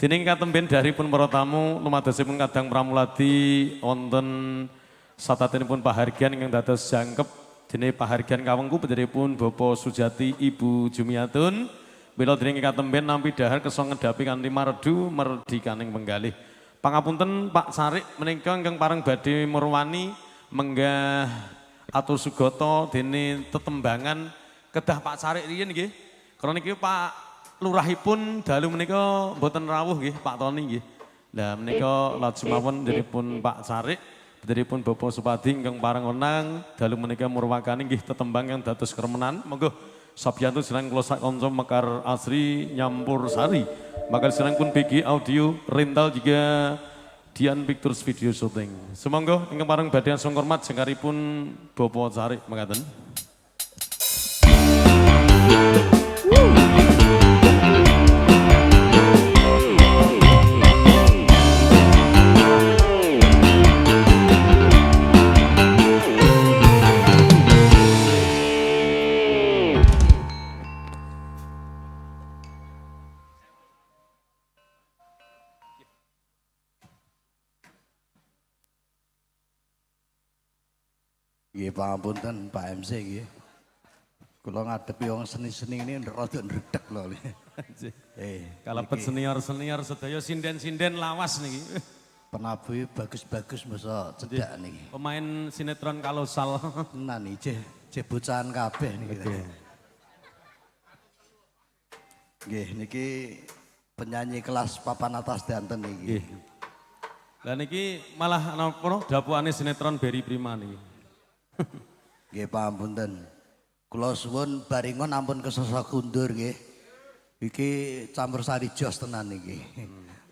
Dene katemben daripun para tamu lumadosipun kadang pramuladi wonten satatinipun pahargyan ingkang dados jangkep dene pahargyan kawengku putripun Bapak Sujati Ibu Jumiatun. Mila dene katemben nampi dahar kersa ngedhapi kanthi mardu merdikaning penggalih. Pangapunten Pak Sarik menika ingkang pareng badhe murwani menggah atur sugata dene tetembangan kedah Pak Sarik riyin nggih. Karena niki Pak Lurahipun dalu menika mboten rawuh nggih Pak Toni nggih. Lah menika lajeng deripun Pak Sarik, deripun Bapak Supadi ingkang pareng wenang dalu menika murwakani nggih tetembang yang dados kremenan. Monggo sabyantu jeneng kula sak kanca Mekar Asri Nyampur Sari. Maka senang pun BG Audio Rental juga Dian Pictures Video Shooting. Semonggo ingkang pareng badhe asung hormat jengkaripun Bapak Sarik mekaten. Nggih pangapunten Pak MC nggih. Kula ngadepi wong seni-seni ini rada ndredeg lho. Kalebet senior-senior sedaya sinden-sinden lawas niki. Penabuhe bagus-bagus masa cedak niki. Pemain sinetron kalosal. Tenan iki bocahan kabeh niki. Nggih niki penyanyi kelas papan atas danten niki. Nggih. Lah niki malah napa dapuane sinetron Beri Prima niki. Nggih pangapunten. Kula suwun baringon ampun kesasa kundur nggih. Iki campur sari jos tenan niki.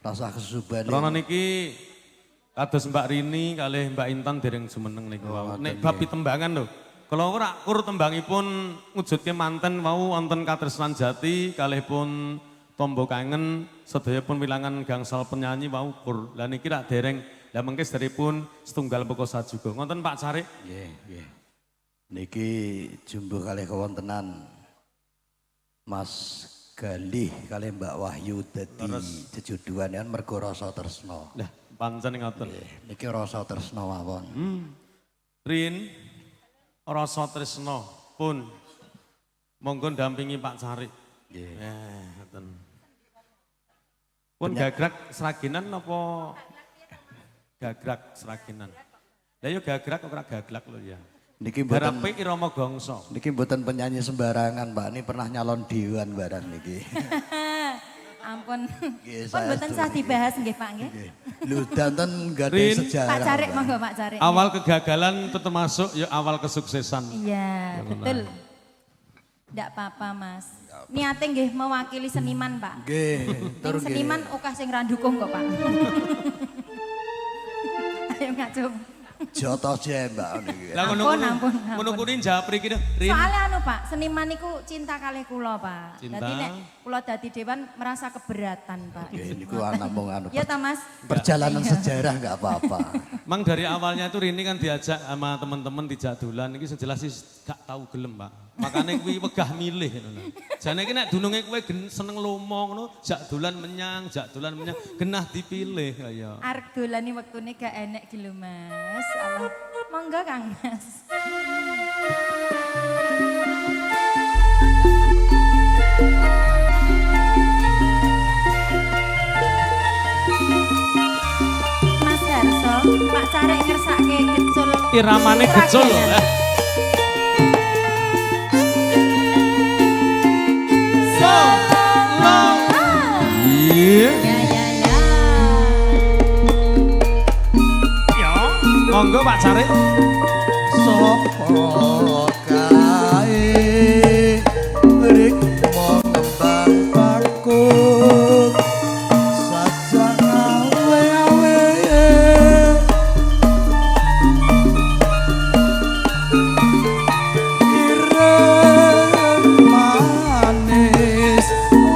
Rasa kesubane. Karena niki kados Mbak Rini kalih Mbak Intan dereng jumeneng niku wau. Nek bab pitembangan lho. Kula ora kur tembangipun ngujudke manten wau wonten katresnan jati kalih pun tombo kangen sedaya pun wilangan gangsal penyanyi wau kur. Lah niki rak dereng lah mengke deripun setunggal pekosa juga. Ngonten Pak Sarik? Nggih, nggih. Niki jumbo kalih kewontenan Mas Galih kalih Mbak Wahyu dadi jejodohan kan mergo rasa tresna. Lah pancen ngoten. Niki rasa tresna mawon. Rin rasa tresna pun monggo dampingi Pak Sarik. Nggih. Ngoten. Pun gagrak seraginan apa gagrak seraginan? Lah yo gagrak ora gaglak lho ya. Niki mboten Garape irama gongso. Niki mboten penyanyi sembarangan, Mbak. Ini pernah nyalon dewan barang niki. Ampun. Nggih, Pun mboten sah dibahas nggih Pak nggih. Lho danten gade Rin. sejarah. Pak Carik Mbak. monggo Pak Carik. Awal kegagalan itu termasuk ya awal kesuksesan. Iya, betul. Ndak apa-apa Mas. Niate nggih mewakili seniman Pak. Nggih, tur Yang seniman okah sing ra ndukung kok Pak. Ayo ngacung. Jotos ya Mbak niki. Lah Ampun. ngono kuwi njawab mriki Rin. Soalnya anu Pak, seniman niku cinta kalih kula Pak. Cinta. Dadi nek kula dadi dewan merasa keberatan Pak. Nggih niku namung anu. Ya ta Mas? Perjalanan sejarah enggak apa-apa. Mang dari awalnya itu Rini kan diajak sama teman-teman di jadulan iki sejelas sih gak tahu gelem, Pak. Makanya kuwi wegah milih ngono. Jane iki nek dununge kowe seneng lomo ngono, jak dolan menyang, genah dipilih kaya. Arek dolane wektune gak enek ki lho Mas. Allah. Monggo Kang Mas. Mas Harso, Pak Carik ngersake gecul. Iramane gecul lho. Iya. Ya. Monggo Pak Carik. Sopo kae rik ngembang pakuk sajak awe-awe ireng manis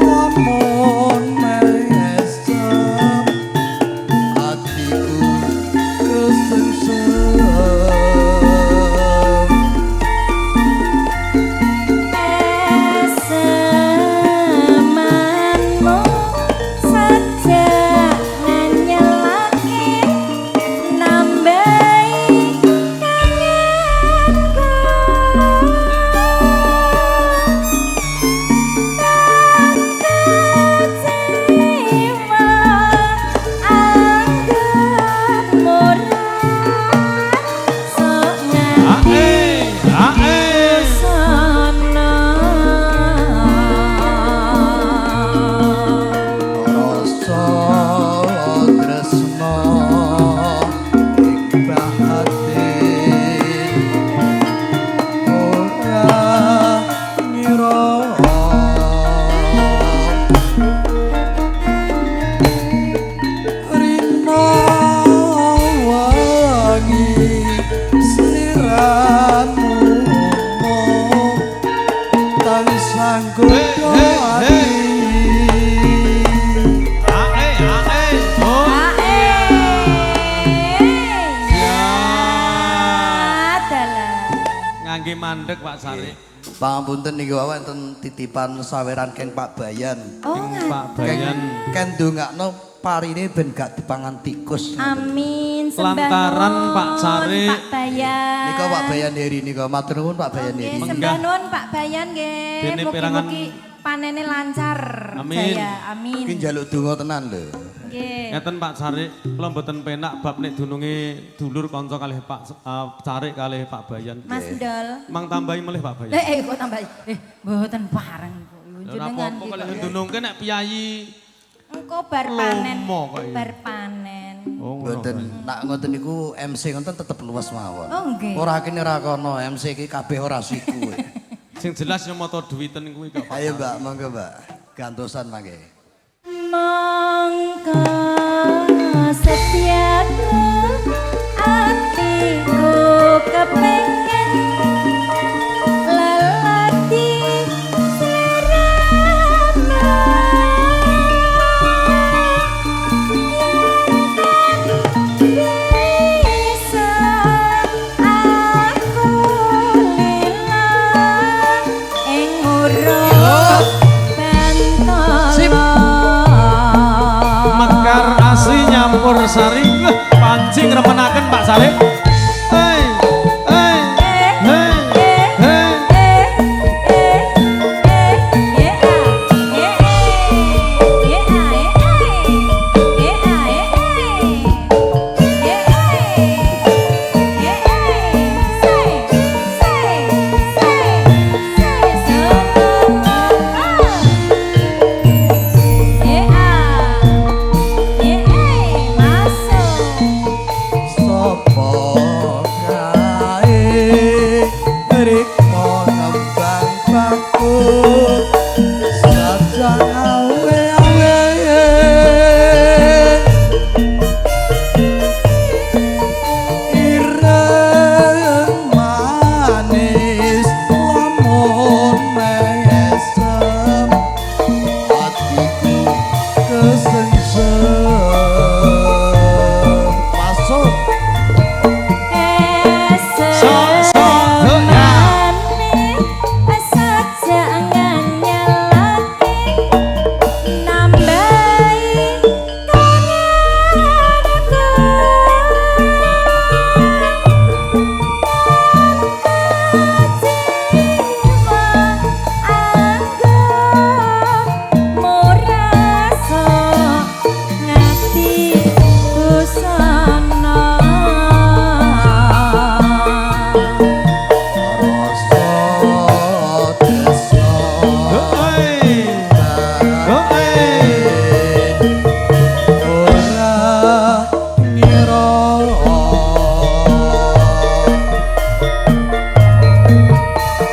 lamun mesem atiku kesengsem ngandhek Pak Sari. Pangapunten niki wae wonten titipan saweran keng Pak Bayan. Oh, Ing Pak Bayan. Ken ndongakno parine ben gak dipangan tikus. amin. Sembah Lantaran nuwun, Pak Sari. Pak Bayan. Nika Pak Bayan Heri nika matur nuwun Pak Bayan Heri. Nggih, sembah nuwun Pak Bayan nggih. Dene perangan- Mugi-mugi panene lancar. Amin. Jaya, amin. Iki njaluk donga tenan lho. Nggih. Ngeten Pak Sari, kula mboten penak bab nek dununge dulur kanca kalih Pak Sari kalih Pak Bayan. Mas Ndol. Mang tambahi melih Pak Bayan. Kok tambah mboten pareng kok. Ora Jenengan apa-apa iki kalih kok. dunungke nek piyayi. Engko bar panen. Lomo kok iki. Bar panen. Oh ngono. Mboten nak ngoten niku MC ngoten tetep luwes mawon. Oh, nggih. Ora kene ra kono MC iki kabeh ora siku. Sing jelas yo moto duwiten kuwi kok Pak. Ayo Mbak, monggo Mbak. Gantosan mangke. Mongko setiaku atiku kepengen lelaki serana bisa aku lila ing urut Mekar asli nyampur sari, pancing remenaken Pak Sari. Hei, hei, hei, hei. Sopo kae rikmo nembang baku sajak awe-awe ireng manis lamun mesem hatiku kesengsem masuk rasa desa Hei, hei. ora ngira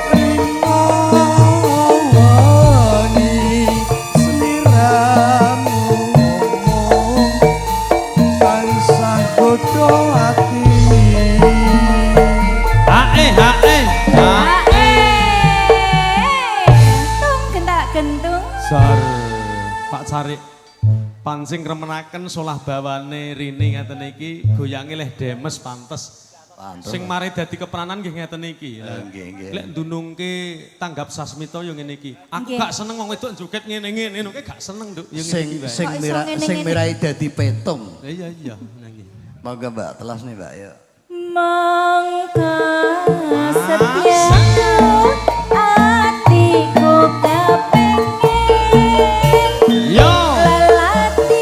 rino wengi sliramu tansah bodho ati Hae, hae, hae. Gentung. Sar, Pak Sari. Pancing remenaken solah bawane Rini ngeten iki goyange leh demes pantes. Pantes. Sing mari dadi keperanan nggih ngeten iki. Nggih, nggih. Lek ndunungke tanggap sasmita yo ngene iki. Aku Nggih. gak seneng wong wedok joget ngene-ngene, ngono gak seneng, Nduk. Yo ngene iki, Mbak. sing Kok iso ngene-ngene? sing mirai dadi petung. Iya, iya. Nggih. Monggo Mbak, telas nih Mbak ya. Mongko setiaku atiku kepengen Yo. lelaki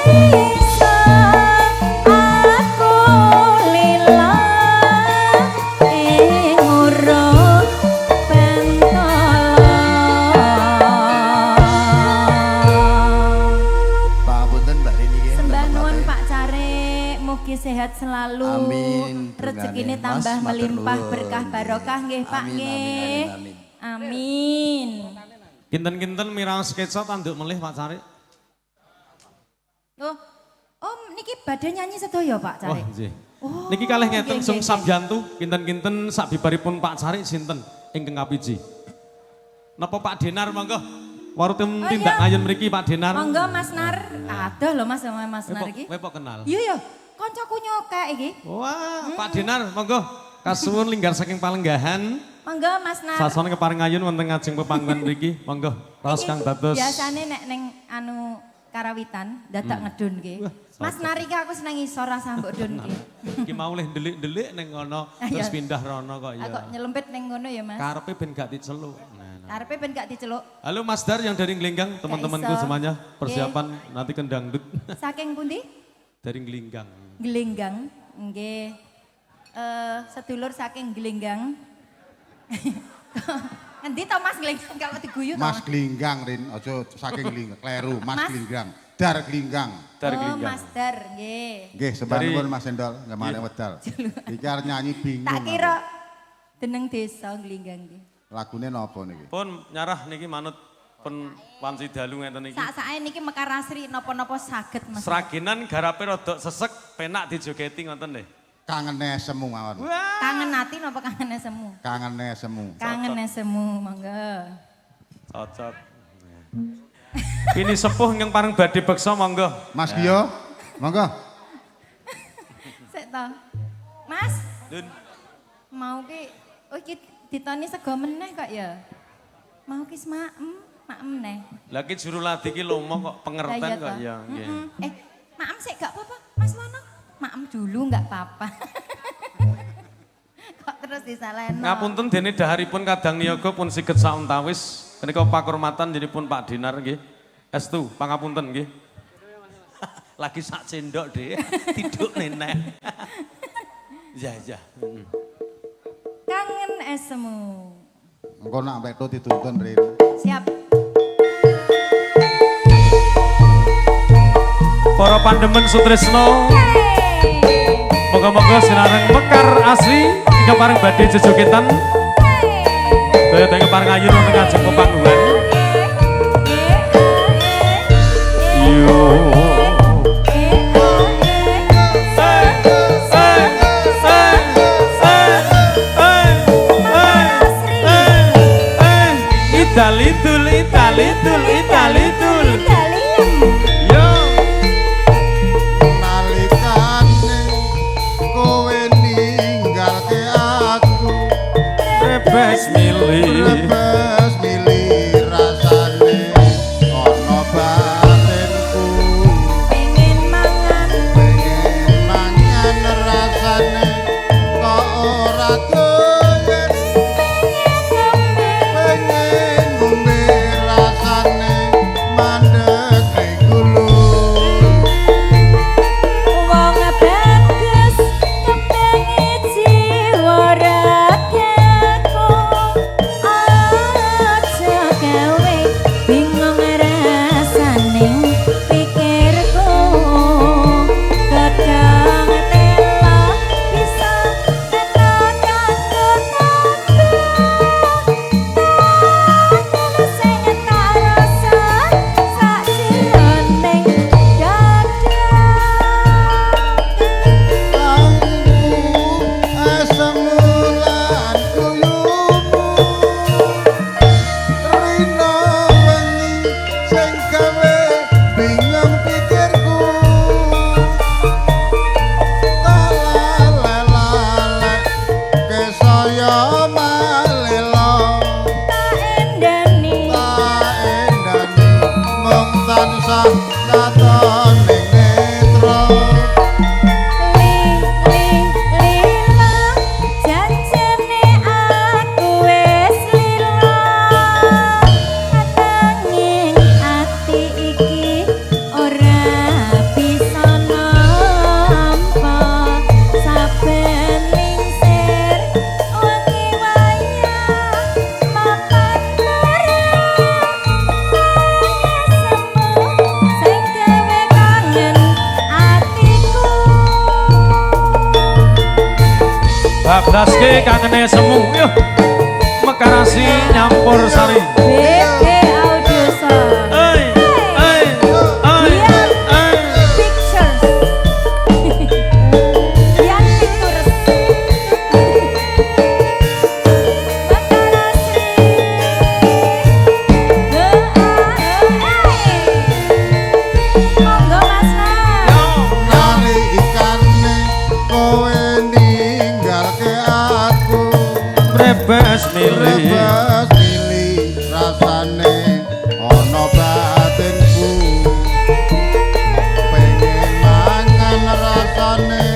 bisa aku lila ing urut pentolong. Pangapunten Mbak Rini nggih. Sembah wonten nuwun bapak. Pak Care, mugi sehat selalu. Amin. Rezekine Mas, tambah matur melimpah nuwun. berkah barokah nggih Pak Amin, nggih. amin, Amin. Kinten-kinten mirang sketsa tanduk melih Pak Sari. Oh, niki badhe nyanyi sedaya Pak Wah, Care. nggih. Oh, Niki kalih ngeten nggih, sung nggih, sabyantu kinten-kinten sak bibaripun Pak Sari sinten ingkang kapiji. Napa Pak Denar monggo? Warung tindak ngayun mriki Pak Dinar. Monggo Mas Nar. Aduh lho Mas sama Mas Nar iki. Kowe kok kenal? Iya ya, kancaku nyokek iki. Wah, Pak Dinar monggo kasuwun linggar saking Palenggahan. Monggo Mas Nar. Sasone keparing ngayun wonten ngajeng pepanggonan mriki. Monggo. Raos kang dados. Biasane nek ning anu Karawitan dadak ngedun ki. Mas Nar iki aku seneng isor rasa mbok dun ki. Iki mau leh ndelik-ndelik ning ngono terus pindah rono kok ya. Aku nyelempit ning ngono ya Mas. Karepe ben gak diceluk. Karepe ben gak diceluk. Halo Mas Dar yang dari Glinggang, teman-temanku iso. semuanya persiapan nanti ke dangdut Saking pundi? dari Glinggang. Glinggang. Nggih. Sedulur saking Glinggang. Ngendi to Mas Glinggang gak diguyu to? Mas Glinggang Rin, aja saking Glinggang, kleru, Mas Mas? Glinggang. Dar Glinggang. Dari Oh Glinggang. Mas Dar, nggih. Nggih, sembanipun Mas Endol, ngemane wedal. Iki arep nyanyi bingung. Tak kira deneng desa Glinggang iki. Lagune napa niki? Pun nyarah niki manut pun wanci dalu ngeten iki. Sak-sake niki Mekar Asri napa-napa saged Mas. Seraginan garape rodok sesek penak dijogeti ngoten deh. Kangene semu mawon. Kangen ati napa kangen semu? Kangene semu. Kangen semu, monggo. Cocok. Ini sepuh yang paling badhe beksa monggo. Mas Gio, monggo. Sik to. Mas, Dun. mau ki oh iki ditoni sego meneh kok ya. Mau ki maem neh. Lagi juru ladi ki lomo kok Lah pengerten iya kok toh. ya. nggih. Maem sik gak apa-apa, Mas Wono. Maem dulu gak apa-apa. Kok terus disalahno. Ngapunten dene daharipun kadang niyaga pun siget sauntawis. Menika pakurmatan jenipun Pak Dinar nggih. Estu pangapunten nggih. Lagi sak cendok deh, tiduk nenek. Ya ya. Kangen semu. Engko nak peto dituntun Rin. Siap. Para pandemen Sutrisno, moga-moga sinareng Mekar Asri hingga paring badhe jejogetan. Daya paring ayun wonten ngajeng pepangguhan. Yo. Italitul, italitul, italitul. Yo. Nalikane kowe ninggalke aku, Bebas milih. lebes milih rasane ana batinku. Pengen mangan. Pengen mangan rasane kok ora doyan. Pengen ngombe rasane mandeg ning gulung. Wong bagus kepengen jiwa rakyatku. Aja gawe bingung rasane pikirku. Kadang tela bisa tenakan ketandu. Sing tak rasa sak jroning dada. Asemulan kuyumu Rino wengi sing gawe bingung pikirku Talale kesaya malelo Endani tak endani mung tansah katon ning netra lila janjane aku wis lila nanging ati iki ora bisa nampa saben lingsir wengi wayah mapan semu sing gawe kangen atiku. Bablaske kangene semu. Yo. Mekar Asri nyampur sari. BG Audio Sound. Oi. Oi. Oi. Oi. Pictures. Yang Pictures. Mekar Asri. rebes milih Rebes milih rasane ana batinku pengen mangan rasane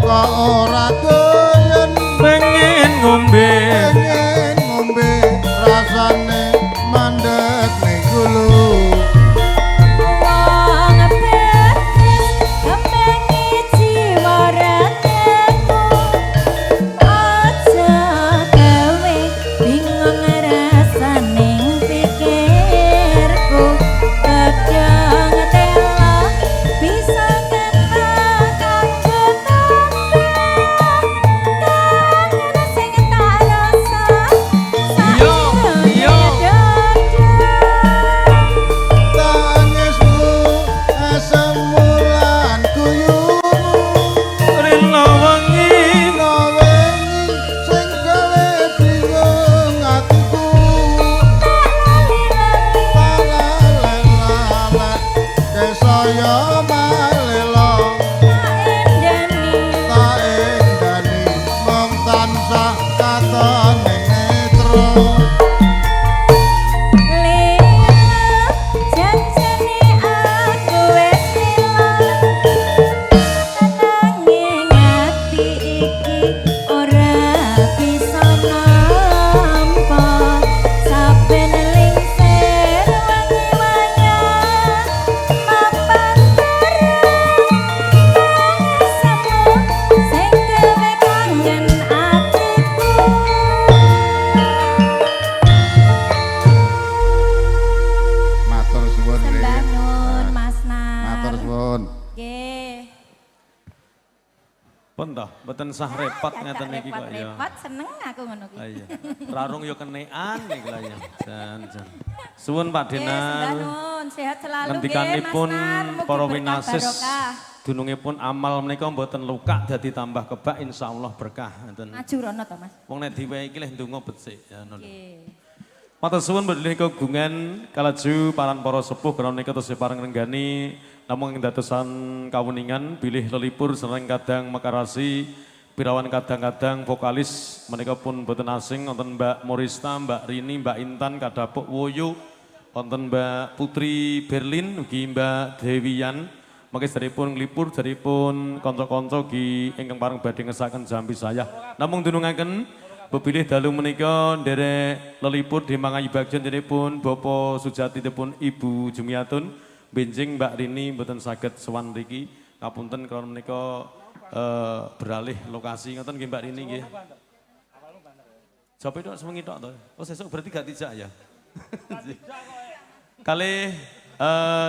kok ora doyan pengen ngombe pengen ngombe rasane mandek ning gulu Wong betis kemengi jiwa rateku aja gawe bingung rasaning pikirku kadang tela bisa kena kanggo kangen sing tak rasa Yo, yo. tangismu asam mulan kuyumu rino wengi wengi sing gawe bingung atiku lalala kesaya malela tak endani mung tansah katon ning netra matur suwun Sembah Rin. nun Mas Matur Nar. suwun Nggih. pun toh mboten sah repot ngeten niki kok ya Repot seneng aku ngono ki. iya rarung yo kenekan niki lah ya jan suwun Pak Nggih, sembah Dinar nun, sehat selalu nggih Mas ngendikanipun Nar. Mugi para berkah winasis barokah. dunungipun amal menika mboten luka dadi tambah kebak insyaallah berkah ngoten Maju rono to Mas. wong nek diwehi iki leh ndonga becik ya ngono Nggih. Matur suwun badhe kagungan kalaju paran para sepuh kala nika tesih pareng renggani namung ing dadosan kawuningan bilih lelipur sereng kadang makarasi pirawan kadang-kadang vokalis menika pun boten asing wonten Mbak Morista, Mbak Rini, Mbak Intan kadapuk Woyo wonten Mbak Putri Berlin ugi Mbak Dewian mangke sedheripun nglipur sedheripun kanca-kanca ugi ingkang pareng badhe ngesaken jambi saya namung dunungaken Bepilih dalu menika nderek lelipur dimangahi bagjen jenipun Bapak Sujati pun Ibu Jumiatun benjing Mbak Rini mboten saged sowan mriki kapunten kala menika beralih lokasi ngoten nggih Mbak Rini nggih. Jope tok sewengi tok to. Oh sesuk berarti gak dijak ya. Kalih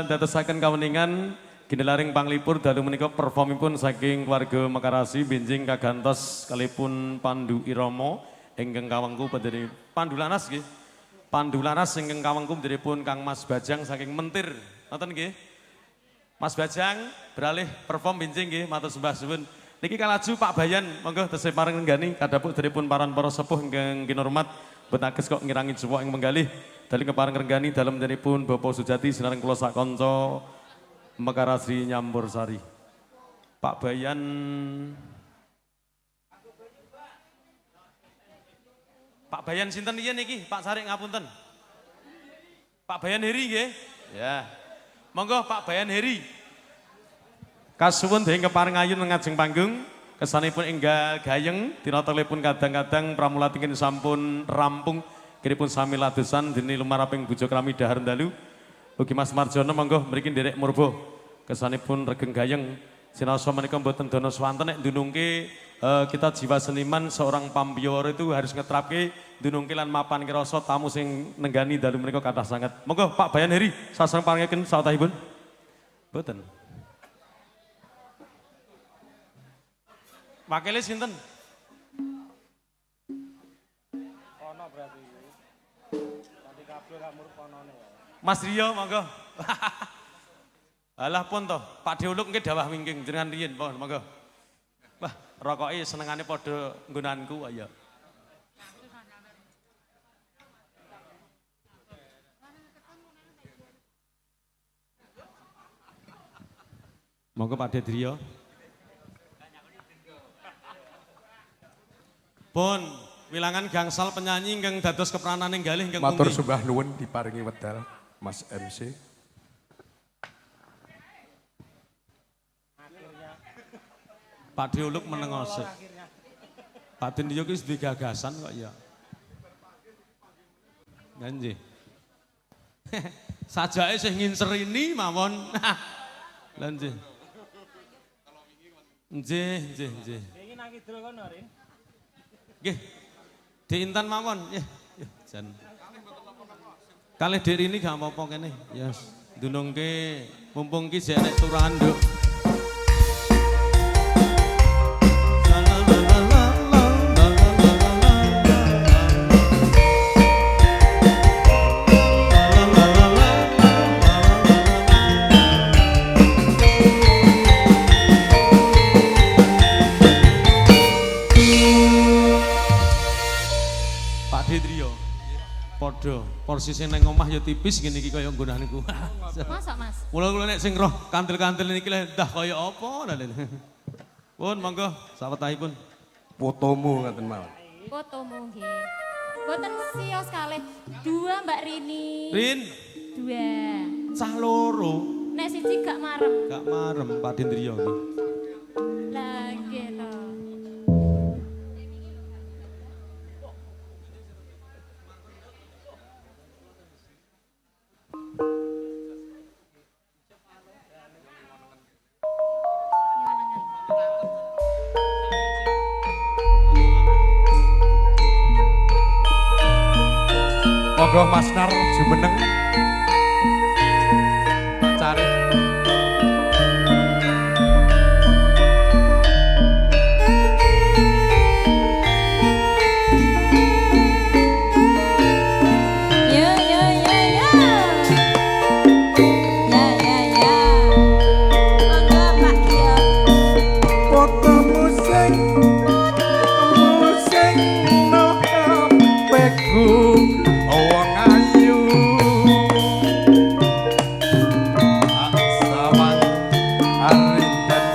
dadosaken kaweningan ginelaring panglipur dalu menika performipun saking keluarga Makarasi benjing kagantos kalipun Pandu Iromo ingkang kawengku pendiri Pandu Laras nggih. Pandu Laras ingkang kawengku pendhiripun Kang Mas Bajang saking Mentir. Ngoten nggih. Mas Bajang beralih perform benjing nggih matur sembah suwun. Niki kalaju Pak Bayan monggo tesih pareng nenggani kadhapuk deripun paran para sepuh ingkang kinurmat betages kok ngirangi juwok ing menggalih dalem kepareng renggani dalem jenipun Bapak Sujati sinareng kula sak kanca Mekarasri Nyambur Sari. Pak Bayan Pak Bayan sinten iya niki? Pak Sarik ngapunten. Pak Bayan Heri nggih? Ya. Monggo Pak Bayan Heri. Kasuwun dening kepareng ayun ngajeng panggung kesanipun enggal gayeng tinatelipun kadang-kadang pramulatingin sampun rampung kiripun sami ladosan dene lumaraping bujuk rami dahar dalu. Ugi Mas Marjono monggo mriki nderek murbo kesanipun regeng gayeng sinaosa menika mboten dono swanten nek ndunungke kita jiwa seniman seorang pambior itu harus ngetrapke ndunungke lan mapan kirasa tamu sing nenggani dalu menika kathah sanget. Monggo Pak Bayan Heri sasang paringken sawetahipun. Mboten. Wakile sinten? Ono berarti. Tadi kabeh kamur konone ya. Mas Rio monggo. Alah pun toh, Pak Deuluk nggih dawah wingking jenengan riyin monggo. Wah, rokoke senengane padha nggonanku kok ya. Monggo Pak Dedrio. Pun Wilangan gangsal penyanyi ingkang dados keperanane galih ingkang Matur pundi? sembah nuwun diparingi wedal Mas MC. Pak Diuluk menengosik. Pak Dindiyo ki duwe gagasan kok ya. Nggih. Sajake sing nginserini mawon. Lah nggih. Nggih. Iki nang kidul kono, Rin. Nggih. Di Intan mawon, nggih. Jan. Kalih Dek Rini gak apa-apa kene. Yes. Dunungke mumpung ki jek nek turahan nduk. Podo, porsisnya neng omah ya tipis gini iki kaya nggonanku. Masa Mas? Mula-mula nek sing roh kantil-kantil niki lho dah kaya apa lho. Pun monggo sawetahipun. Fotomu ngaten mawon. Fotomu nggih. Mboten sios kalih. Dua Mbak Rini. Rin, Dua. cah loro. Nek siji gak marem. Gak marem Pak Dendriyo iki. Lah nggih to. Monggo Mas Nar jumeneng. Cari. Ya ya ya ya. Ya ya ya. Monggo Pak Gio. Fotomu sing no pegu wong ayu. Sawan arindan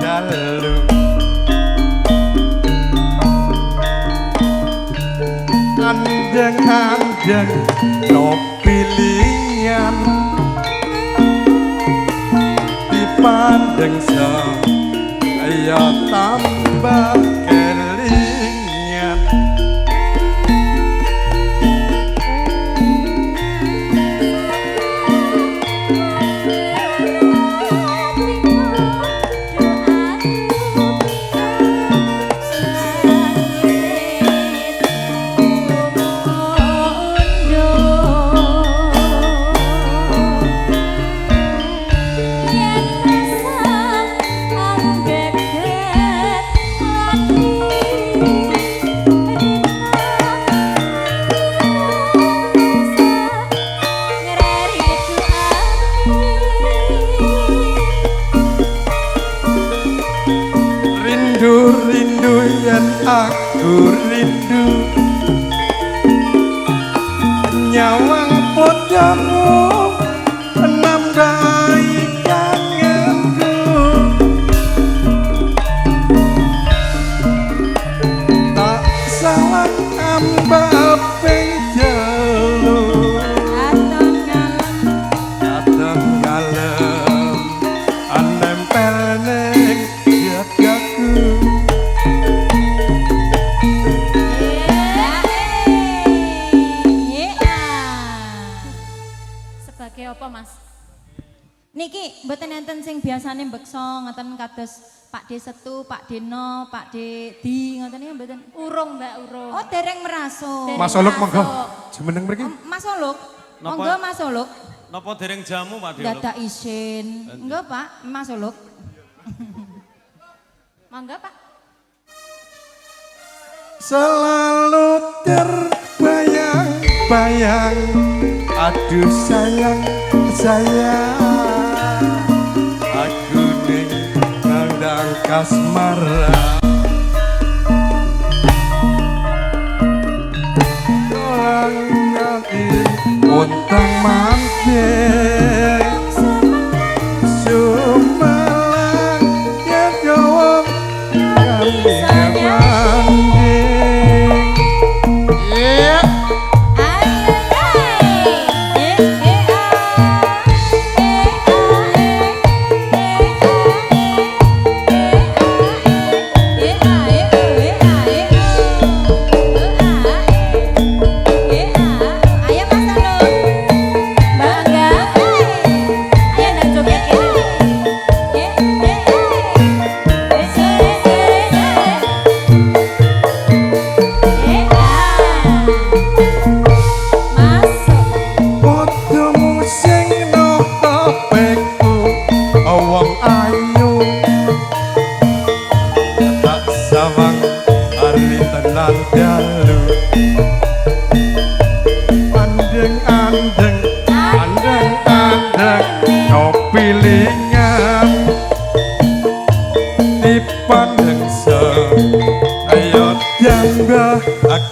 dalu. Andeng-andeng no pilihan dipandeng saya tambah kelingan. Rindu yen aku rindu nyawang podamu nambahi kangenku tak salah ambak penjelu aton ngalem anempel ning jagaku. Sebagai apa Mas? Niki mboten enten sing biasane mbeksa ngoten kados Pak D Setu, Pak Deno, Pak D Di ngoten iki mboten. Urung Mbak Urung. Oh dereng meraso. Mas Oluk monggo jumeneng mriki. Mas Oluk. Napa? Monggo Mas Oluk. Napa dereng jamu Pak Diuluk? Dadak isin. Enggak Pak, Mas Oluk. Monggo Pak. Selalu terbayang-bayang, aduh sayang, aku ning nandang kasmaran. Orang ngantin untang manting, sumelang ya jawab kami manding.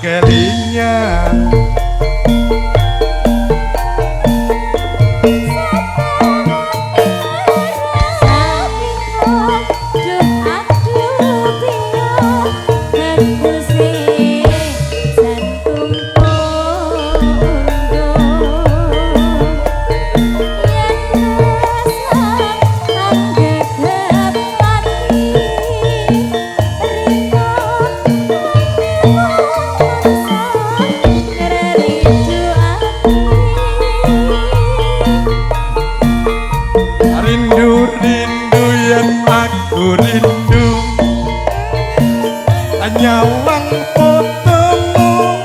kelingan rindu yang aku rindu nyawang fotomu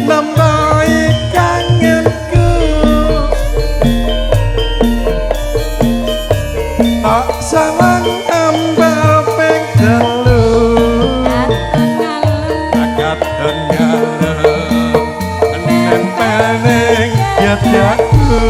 nambahi kangenku tak sawang ambal ping telu akaton ngalem nempel ning yataku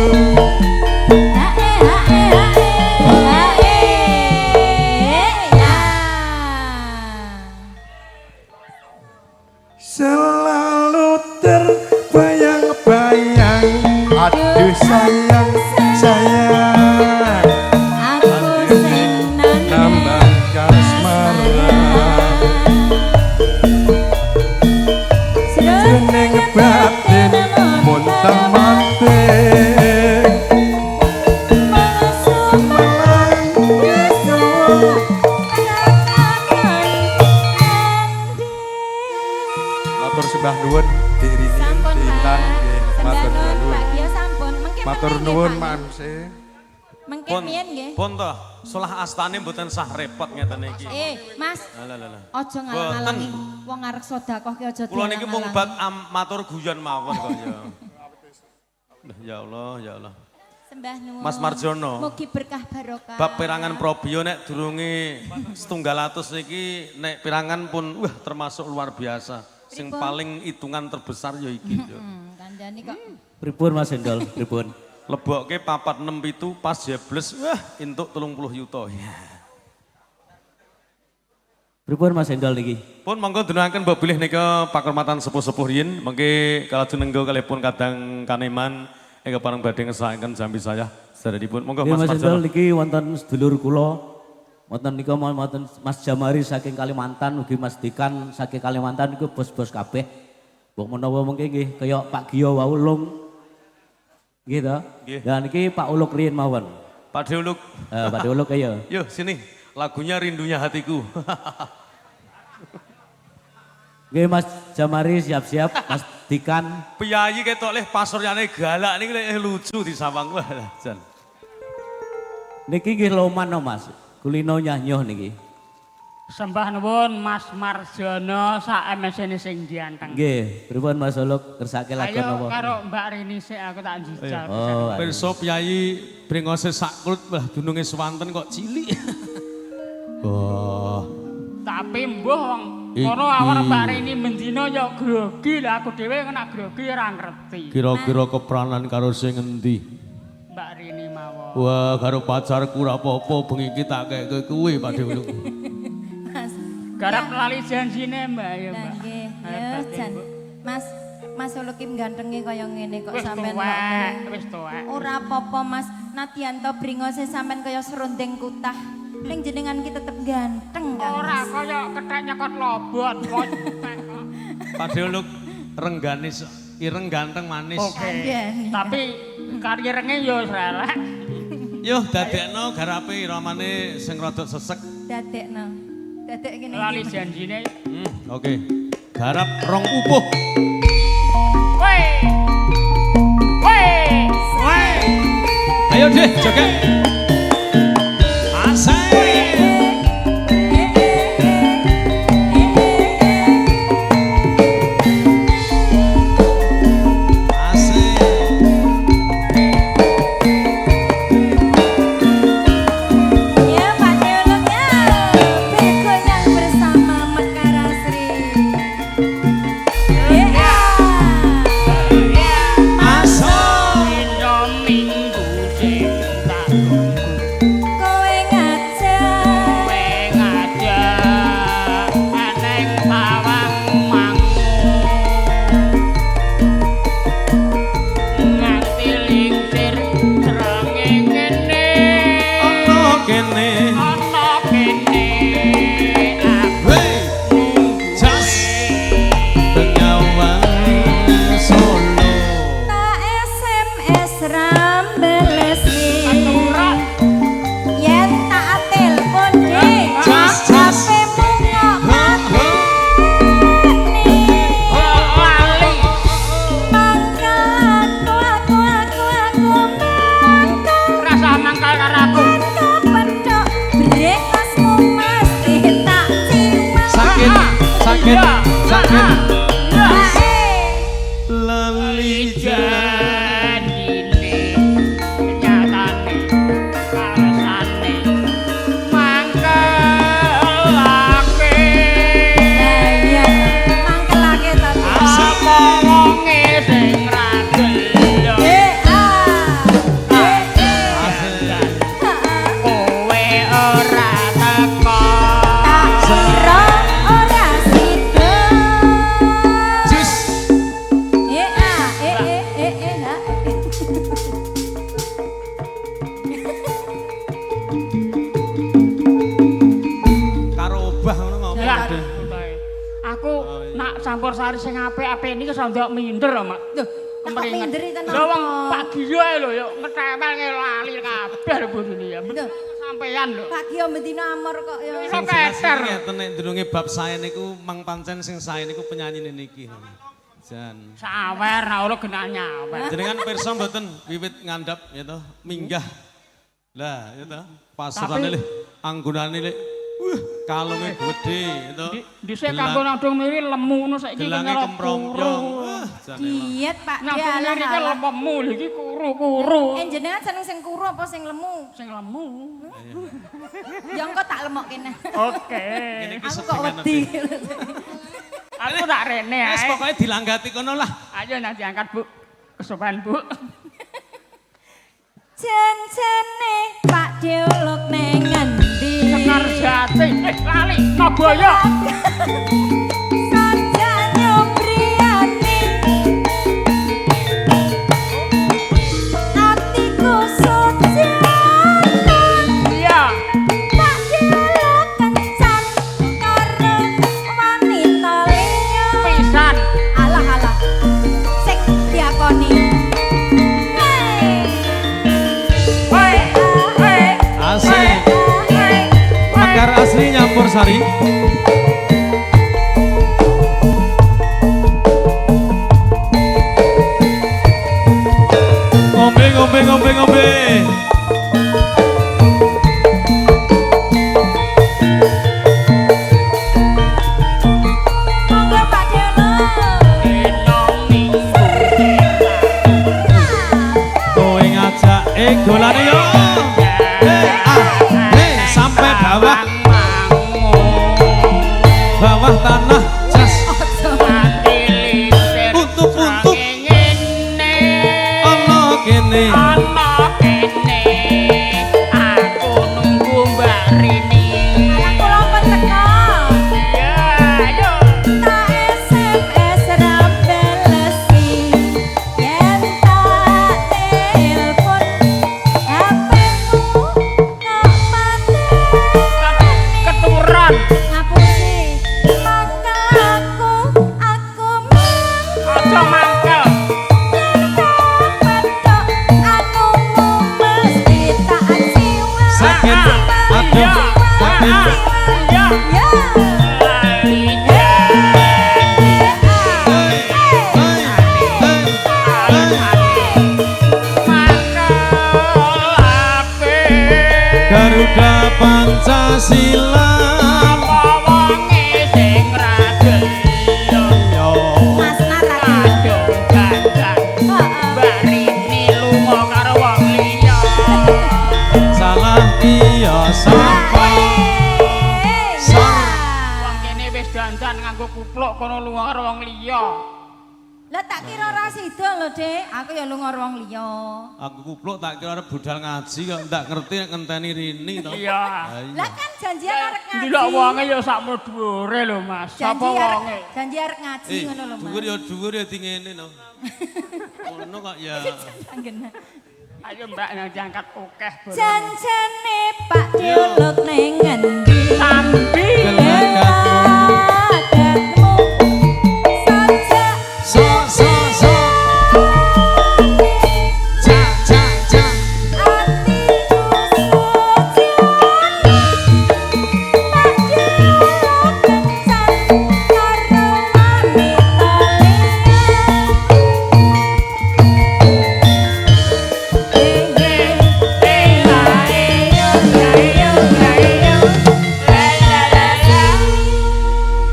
selalu terbayang-bayang aduh sayang sayang aku sing nambah kasmaran jeneng batin muntah manting malang matur sembah nuwun diiringi Sampun, diintan Pak. nggih matur Sembah nuwun, nuwun Pak Gia sampun. Mengke matur mengke, nuwun Pak. mamse Mengke Pun, miyen nggih. pun toh, solah astane mboten sah repot ngeten iki. Mas, Lah. ojo ngalang-alangi wong arek sedekah ki aja Kula niki mung dialang-alangi. bab matur guyon mawon kok ya. Ya Allah, ya Allah. Sembah nuwun. Mas Marjono. Mugi berkah barokah. Bab pirangan probio nek durunge 700 iki nek pirangan pun wah termasuk luar biasa. Sing Pripun? paling hitungan terbesar ya iki. Ya. Kandhani kok. Pripun Mas Endol, pripun? Lebokke 467 pas jebles wah entuk 30 yuta. Ya. Pripun Mas Endol niki? Pun monggo dunungaken mbok bilih nika pakurmatan sepuh-sepuh riyin mengke kalaju nenggo kalipun kadang kaneman ingkang pareng badhe ngesakaken jambi saya sedheripun. Monggo Nggih, Mas Mas Endol Marjono. niki wonten sedulur kula wonten nika wonten Mas Jamari saking Kalimantan ugi Mas Dikan saking Kalimantan niku bos-bos kabeh. Mbok menawa mengke nggih kaya Pak Gio wau Ulung. Nggih to? Nggih. Dan niki Pak Uluk riyin mawon. Pak Deuluk. Pak Uluk kaya. Yuk sini, lagunya Rindunya Hatiku. Nggih Mas Jamari siap-siap, Mas Dikan. Piyayi ketok leh pasuryane galak niki leh lucu di sawang wah lah jan. Niki nggih loman no Mas. Kulino nyah-nyoh niki. Sembah nuwun Mas Marjono sak MSN sing dianteng. Nggih, pripun Mas Uluk kersake lagu Ayo napa? karo Mbak Rini sik aku tak njijal. Oh, Pirsa piyayi brengose sakrut wah dununge swanten kok cilik. Wah. Tapi mbuh wong kono awak Mbak Rini mendino ya grogi lah aku dhewe kena grogi ora ngerti. Kira-kira keperanan karo sing endi? Mbak Rini mawon. Wah, karo pacarku ora apa-apa bengi iki tak keke kuwe Pak Deuluk. Mas. Garap lali janjine Mbak ya Lah Mbak. nggih, ya jan. Mas Ulukim gantenge kaya ngene kok Wis sampean tuwek, kok. wis tuwek. Ora apa-apa Mas, nadyanto bringose sampean kaya serundeng kutah. Ning jenengan ki tetep ganteng kan. Ora Mas. kaya kethek nyekot lobot kok. Pak Deuluk renggane ireng ganteng manis. Oke. Kandhani. Tapi karirenge yo elek. Yo dadekno garape iramane sing rada sesek. Dadekno. Dadek kene Lali iki. janjine. Oke. Garap rong upuh. Woi. Woi. Ayo deh, joget. Asik. Asik. Ya Pak Deuluk ya, bergoyang bersama Mekar Asri. Ya. Asik. Dino minggu sing tak lali janine nyatane karesane mangkelake Nah iya mangkelake ta. apa wonge sing ra gelem kowe ora teko Sira ora sida. jus Nah. karo obah ngono ngomong Ya, deh. aku nak campur sari sing apik-apik niki sondok minder lho, Mak. Loh, Kemeringet. minder itu Lho wong napa? Pak Gio ae lho, yo ngetempel lali kabeh lho bojone ya. Loh. Sampeyan lho. Pak Gio betina amor kok ya. Iso keter. Ngeten nek ndurunge bab sae niku Mang Pancen sing sae niku penyanyine niki. Jan. Sawer ra ora genah nyawer. Jenengan pirsa mboten wiwit ngandhap ya toh, minggah. Lah ya toh, pasurane Tapi- le anggonane le. Kalunge gedhe ya toh. Dhisik kanggo nandung miri lemu ngono saiki Gelange kena kempromyong. Jan elok. Diet Pak Nandung dia miri iki alah. lememu lho iki kuru-kuru. Jenengan seneng sing kuru apa sing lemu? Sing lemu. Ya engko tak lemok kene. Oke. Ngene iki Aku kok sedengan wedi. Aku tak rene Wes ae. pokoke dilanggati kono lah. Ayo nanti angkat, Bu. Kesopan, Bu. Jan-jane Pak Diolog neng ngendi? Sekar Jati. Lali, Nagoya. Saja nyobriani atiku sujakan Iya. Pak Diolog kencan karo wanita liya. Pisan. Alah sing diakoni. Hei, hei. Asik. Mekar asli nyampur sari. Ngombe. Monggo Pak Diolog. Dino minggu. Kowe ngajak golane yo. Sampai bawah bawah tanah jas Untuk. ana kene. Aku nunggu Mbak Rini. Anak kula pun teka. Ya, ayo. Tak SMS rambelesi yen tak telepon HP-mu kok mati Keturunan. ngapusi mangkel aku Aja mangkel. pedok anumu mesti tak siwa Sakit, aduh, sakit. ya Garuda Pancasila. Mas Nara Salah iya sapa. Dandan nganggo kupluk kono lunga karo wong liya. Lah tak kira ora sida lho, Dik. Aku ya lunga wong liya. Aku kupluk tak kira arep budal ngaji kok ndak ngerti nek ngenteni Rini to. Iya. Lah kan janjian arek ngaji. Ndelok wonge ya sakmo dhuwure lho, Mas. Sapa wonge? Janji arek ngaji ngono lho, Mas. Dhuwur ya di ngene no. Ngono kok ya. Anggen. Ayo Mbak nang diangkat akeh boleh. Janjane Pak Diolog ning ngendi? Sambi. Adatmu saja So. Ja. atiku sujane. Pak Diolog kencan karo wanita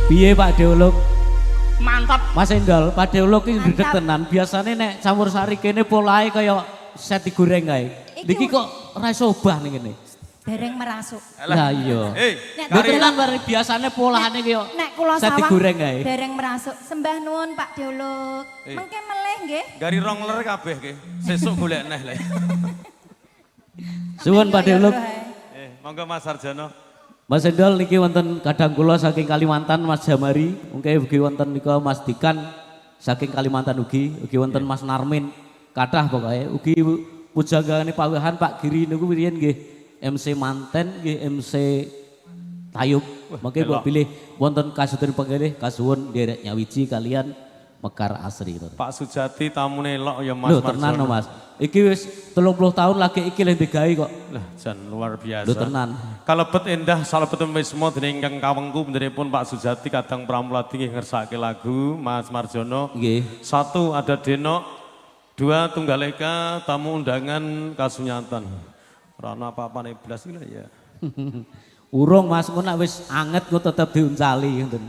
Piye Pak Diolog? Mantap. Mas Endol, padahal ki ndredeg tenan. Biasane nek campur sari kene polahe kaya set digoreng kae. Niki kok ora iso obah ning kene. Dereng merasuk. Lah iya. Mboten lan biasane polahane kaya Nek kula set sawang digoreng kae. dereng merasuk. Sembah nuwun Pak Deoluk. Mengke melih nggih. Gari rong ler kabeh ki. Sesuk golek neh le. Suwun Pak Deoluk. Monggo Mas Sarjono. Mas Endol niki wonten kadang kula saking Kalimantan Mas Jamari, mungkin ugi wonten nika Mas Dikan saking Kalimantan ugi wonten Mas Narmin. Kathah pokoke ugi pujangane pawehan Pak Giri niku riyen nggih MC Manten nggih MC Tayub. Mangke mbok pilih wonten kasudun penggih kasuwun nderek nyawiji kalian Mekar Asri. Pak Sujati tamune elok ya Mas Lho tenan no Mas. Iki wis 30 tahun lagi iki lek digawe kok. Lah jan luar biasa. Lho tenan. Kalebet endah salebetipun wisma dening ingkang kawengku pun Pak Sujati kadang Pramulati nggih ngersake lagu Mas Marjono. Nggih. 1 ada Denok, 2 Tunggaleka tamu undangan kasunyatan. Ora ana apa-apane blas iki ya. Urung Mas engko nek wis anget kok tetep diuncali ngoten.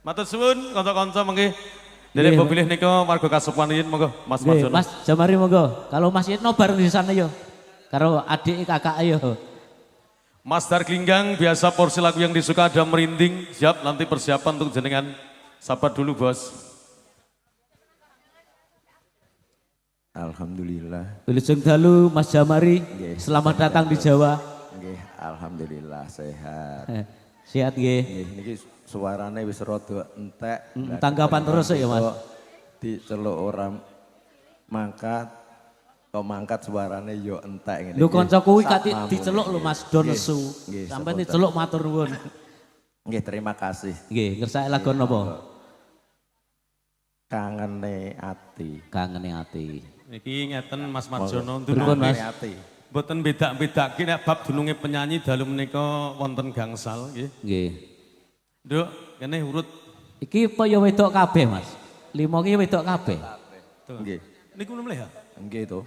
Matur suwun kanca-kanca mengki dari pemilih nika warga Kasupan yin monggo Mas Marjono. Mas Jamari monggo. Kalau Mas Yitno bareng di sana yo. Karo adik kakak ayo. Mas Darklinggang biasa porsi lagu yang disuka ada merinding. Siap nanti persiapan untuk jenengan. Sabar dulu bos. Alhamdulillah. Wilujeng dalu Mas Jamari. Selamat datang di Jawa. Nggih, alhamdulillah sehat. Sehat nggih. Nggih, niki suarane wis rada entek. Tanggapan terus ya Mas. Diceluk orang mangkat, kok mangkat suarane yo entek ngene. Lho kanca kuwi kate diceluk lho Mas Donesu. Nggih, Sampai diceluk matur nuwun. Nggih, terima kasih. Nggih, ngersake lagu napa? Kangene ati. Kangene ati. Niki ngeten Mas Marjono Pripun Mas? Mboten bedak-bedake nek bab dununge penyanyi dalu menika wonten gangsal nggih. Nggih. Nduk, kene urut. Iki apa ya wedok kabeh Mas? 5 ki wedok kabeh. Nggih. Niku mulai ya? Nggih to.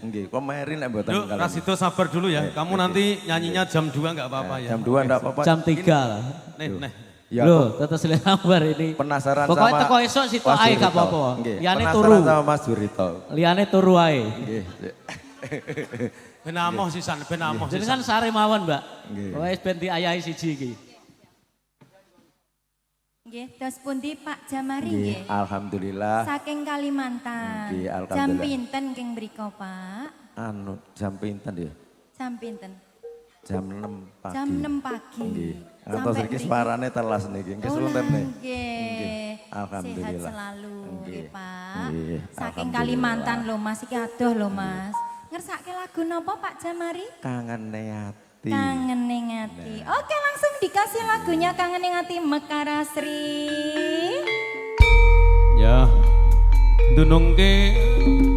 Nggih, kok meri nek mboten Nduk, Rasito sabar dulu ya. Kamu nanti nyanyinya jam 2 enggak apa-apa ya. Jam 2 enggak apa-apa. Jam 3 lah. Neh. Ya, Loh, tetes lembar ini. Penasaran Pokoknya sama teko esok situ Mas ae gak Durito. apa-apa. Nggih, Liyane penasaran turu. sama Mas Durito. Liyane turu ae. Nggih. Ben amoh sisan, ben amoh Jadi sisan. kan sare mawon, Mbak. Nggih. Wis ben diayahi siji iki. Nggih, dos pundi Pak Jamari Nggih, nggih? alhamdulillah. Saking Kalimantan. Nggih, Jam alhamdulillah. pinten keng mriko Pak? Anu jam pinten ya? Jam pinten? Jam 6 pagi. Jam 6 pagi. Nggih. Ngantos Sampai iki mriki. separane telas niki. Nggih Oh, sepunten nih. nggih. Alhamdulillah. Sehat selalu nggih Pak. Nggih, Saking alhamdulillah. Kalimantan lho Mas iki adoh lho Mas. Ngersake lagu napa Pak Jamari? Kangene ati. Kangen ning ati. Oke, langsung dikasih lagunya Kangen ning ati Mekar Asri. Ya. Dunungke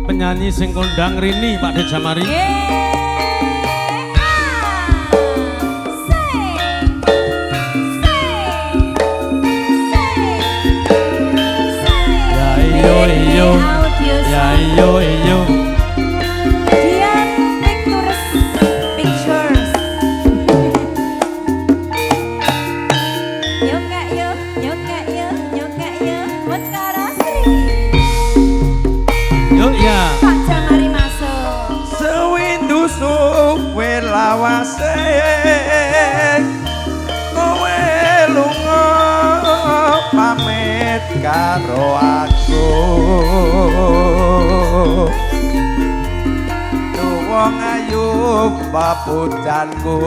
penyanyi sing kondang Rini Pak De Jamari. Ya iyo iyo. Ya iyo iyo. Dian Pictures Pictures. Yuk kak yuk, yuk kak yuk, yuk kak yuk. Mekar Asri. Yuk ya. Pak Jamari masuk. Sewindu suwe lawase kowe lunga pamit karo aku wong ayu papucanku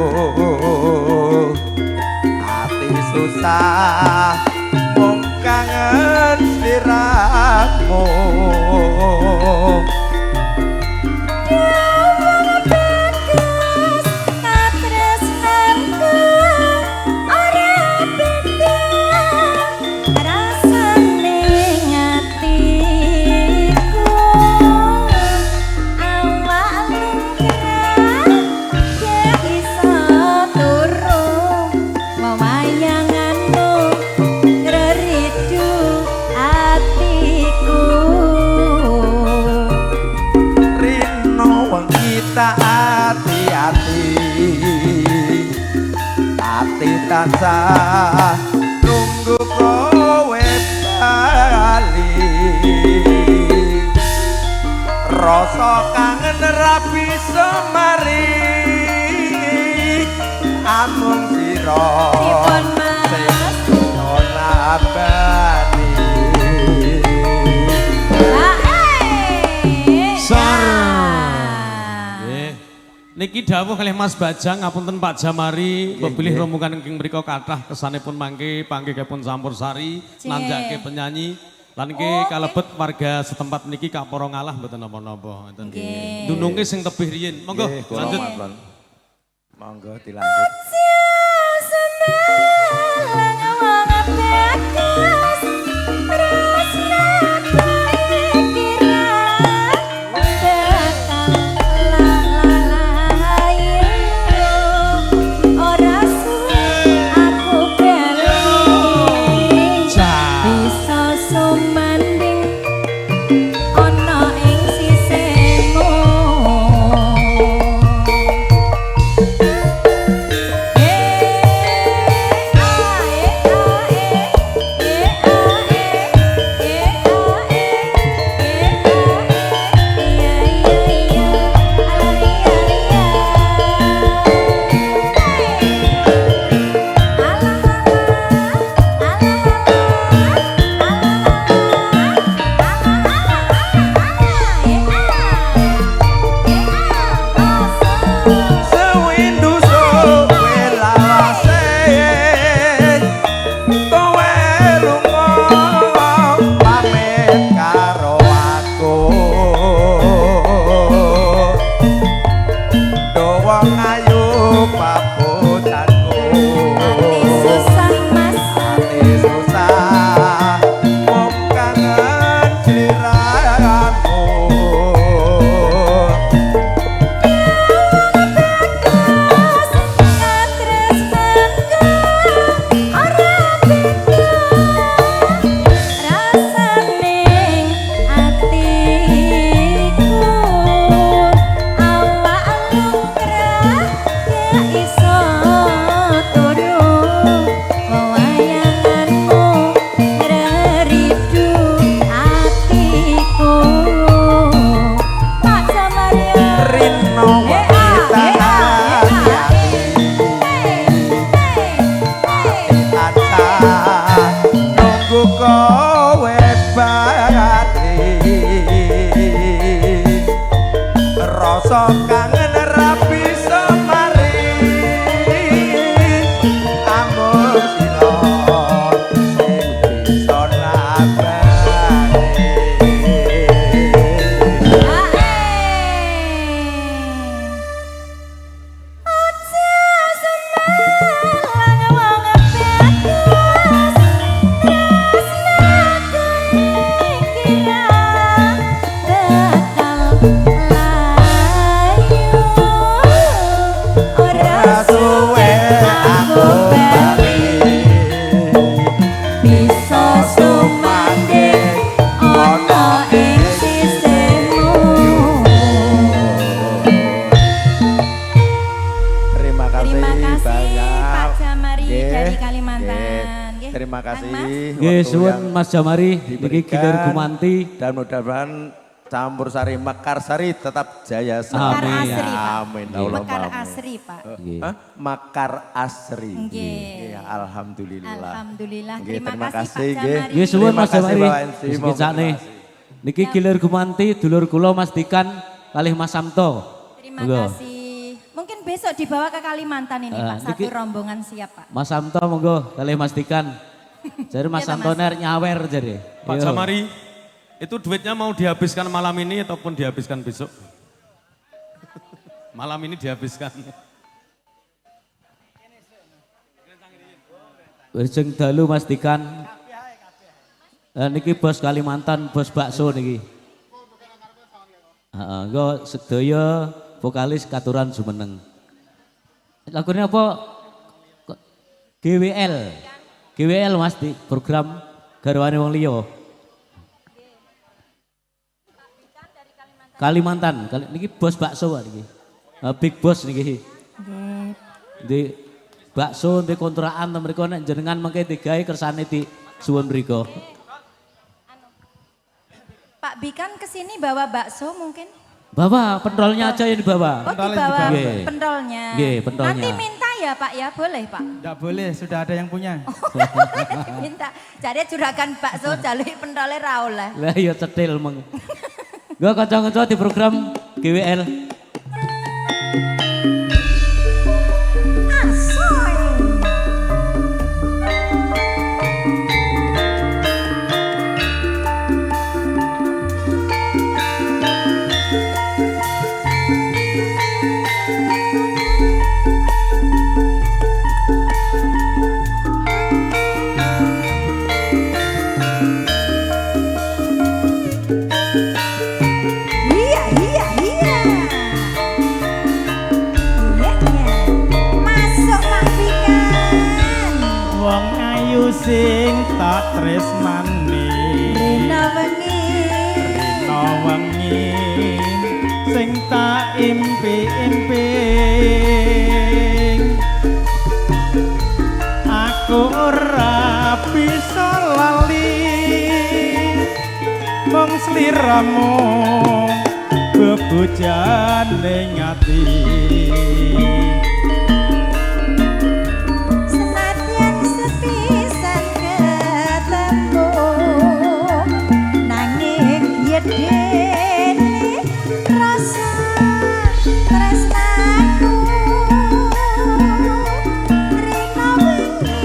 ati susah mung kangen sliramu hati-hati ati tansah nunggu kowe kangen rapi semari amung sira Dipun Mas. ora abadi Niki dawuh kalih Mas Bajang ngapunten Pak Jamari bebelih rombongan ingkang mriku kathah kesanipun mangke panggihipun Campursari nanjake penyanyi lan niki kalebet warga setempat niki kaporo ngalah mboten napa-napa ngoten. Dununge sing tebih riyin. Monggo lanjut. Monggo dilanjut. Terima kasih. Nggih, suwun Mas Jamari niki Gilir Gumanti dan mudah-mudahan Campursari Mekarsari tetap jaya Mekar Amin. Asri, Pak. Amin. Mekar Asri, Pak. Mekar Asri. Nggih. Iya, alhamdulillah. Alhamdulillah. Nggih, Terima kasih Pak nggih. Jamari. Nggih, suwun Terima Mas kasih, Jamari. Bapak MC. Wis kicane. Niki Gilir Gumanti dulur kula Mas Dikan kalih Mas Samto. Terima Monggo. kasih. Mungkin besok dibawa ke Kalimantan ini Pak. Satu niki- rombongan siap Pak. Mas Samto monggo kalih Mas Dikan. Jadi Mas Iya, Samto Mas. ner nyawer jadi. Pak Jamari, itu duitnya mau dihabiskan malam ini ataupun dihabiskan besok? Malam ini dihabiskan. Wirjeng dalu Mas Dikan. Niki bos Kalimantan, bos bakso niki. Heeh, engko sedaya vokalis Katuran Jumeneng. Lagune apa? GWL. GWL Mas di program garwane wong liya. Kalimantan, niki bos bakso Pak niki. Big boss niki. Di bakso di kontrakan to mriku nek jenengan mengke digawe kersane di suwun mriku. Pak Bikan kesini bawa bakso mungkin? Bawa pentolnya aja yang dibawa. Oh dibawa Nggih. pentolnya. Nggih, pentolnya. Nanti minta ya Pak ya, boleh Pak? Tidak boleh, sudah ada yang punya. Minta. Jadi juragan bakso jaluk pentolnya ra oleh. Lah iya cetil meng. Gue kanca-kanca di program GWL. Iya, iya, iya. Iya, iya. Masuk Pak Pikan. Wong ayu sing tak tresnani. Rina wengi. Rina wengi sing tak impi-impi. Aku ora bisa lali mung sliramu bebojane ngati. Senadyan sepisan ketemu nanging yedene rasa tresnaku rina wengi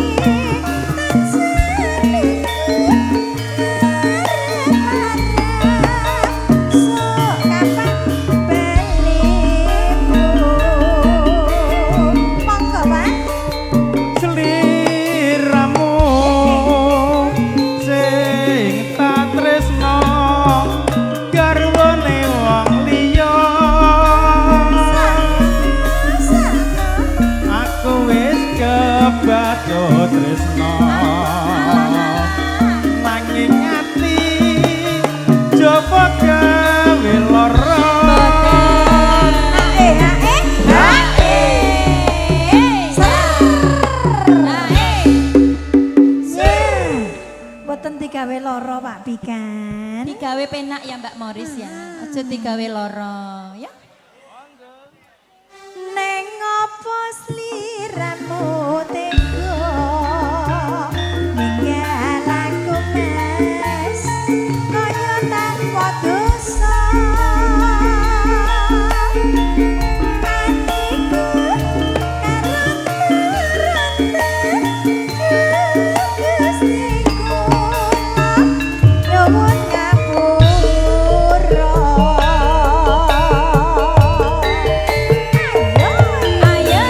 tansah niku arep-arep sok kapan balimu monggo Pak. Sliramu sing tak tresno garwane wong liya. Aku wis kebaco tresno nanging ati coba gawe lara. Boten digawe loro Pak Pikan. Digawe penak ya Mbak Moris ya. Aja digawe loro ya. Neng opo sliramu tega ninggal aku Mas kaya tanpa dosa. Atiku karonten Gusti kula nyuwun ngapura. Ayo, ayo,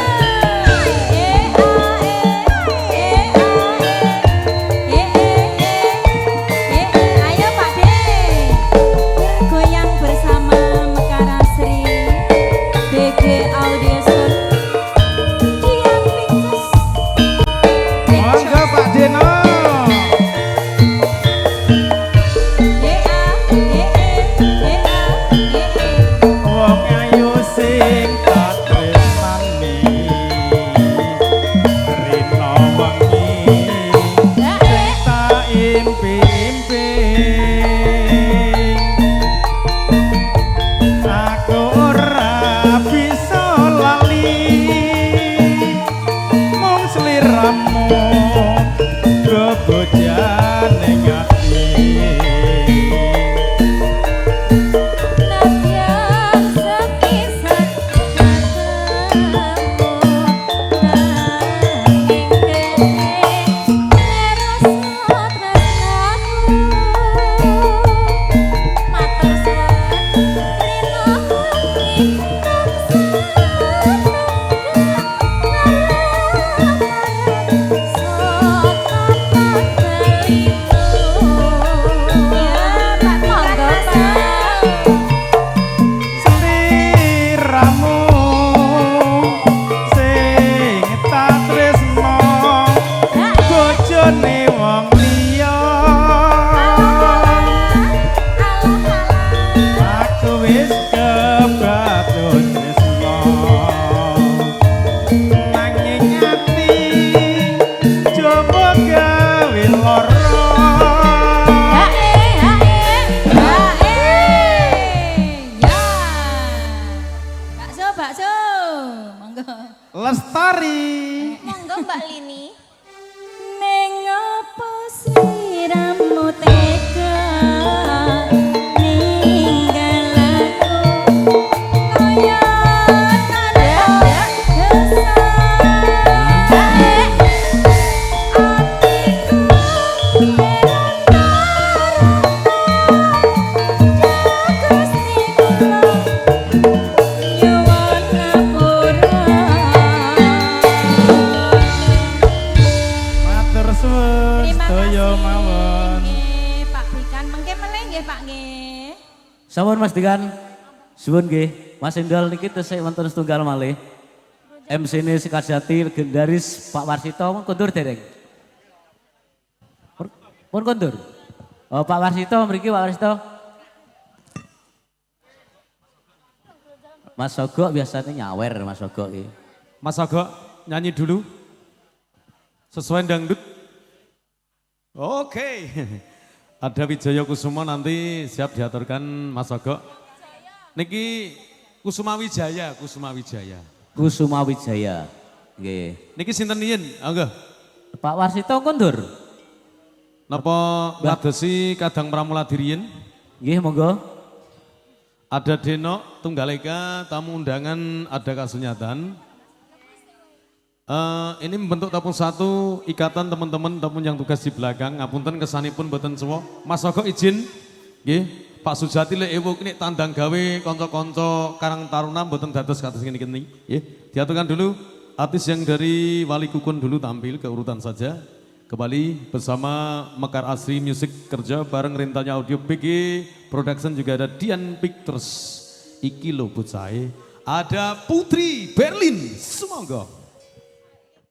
Lestari. Monggo Mbak Lini. Neng apa sliramu tega ninggal aku kaya tanpa dosa. Matur suwun Terima sedaya kasih. mawon. Nggih, Pak Bikan mengke meneh nggih Pak nggih. Sampun Mas Dikan. Suwun nggih. Mas Endol niki tesih wonten setunggal malih. MC ini Sekajati legendaris Pak Warsito pun kondur dereng. Pun kondur. Oh, Pak Warsito mriki Pak Warsito. Mas Sogok biasanya nyawer Mas Sogok iki. Mas Agok nyanyi dulu. Sesuai dangdut. Oke. Ada Wijaya Kusuma nanti siap diaturkan Mas Agok. Niki Kusuma Wijaya, Kusuma Wijaya. Kusuma Wijaya. Nggih. Niki sinten yen? Angga. Pak Warsito kondur. Napa ngadosi kadang pramula diriyen? Nggih monggo. Ada Denok, Tunggaleka, tamu undangan, ada Kasunyatan. Ini membentuk tapung satu, ikatan teman-teman yang tugas di belakang. Ngapunten kesanipun boten semua. Mas Sogok izin, nggih. Pak Sujati le ewo ini tandang gawe konco-konco Karang Taruna boten dados kados ngene-ngene. Nggih. Diaturkan dulu artis yang dari Wali Kukun dulu tampil ke urutan saja. Kembali bersama Mekar Asri Music kerja bareng Rintanya Audio PG Production, juga ada Dian Pictures. Iki lho bocah. Ada Putri Berlin, semonggo.